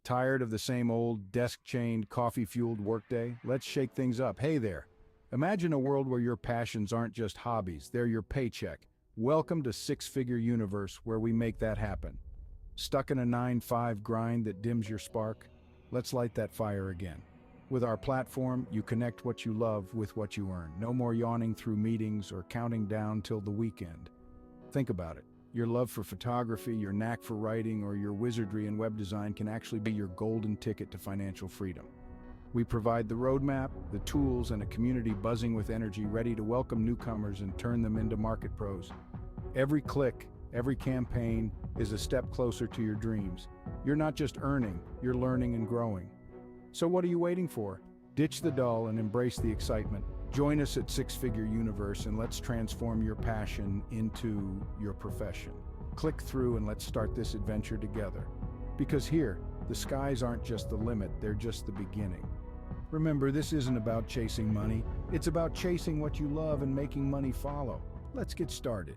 Tired of the same old desk-chained, coffee-fueled workday? Let's shake things up. Hey there. Imagine a world where your passions aren't just hobbies, they're your paycheck. Welcome to Six-Figure Universe, where we make that happen. Stuck in a 9-5 grind that dims your spark? Let's light that fire again. With our platform, you connect what you love with what you earn. No more yawning through meetings or counting down till the weekend. Think about it. Your love for photography, your knack for writing, or your wizardry in web design can actually be your golden ticket to financial freedom. We provide the roadmap, the tools, and a community buzzing with energy, ready to welcome newcomers and turn them into market pros. Every click, every campaign is a step closer to your dreams. You're not just earning, you're learning and growing. So what are you waiting for? Ditch the dull and embrace the excitement. Join us at Six-Figure Universe and let's transform your passion into your profession. Click through and let's start this adventure together. Because here, the skies aren't just the limit, they're just the beginning. Remember, this isn't about chasing money, it's about chasing what you love and making money follow. Let's get started.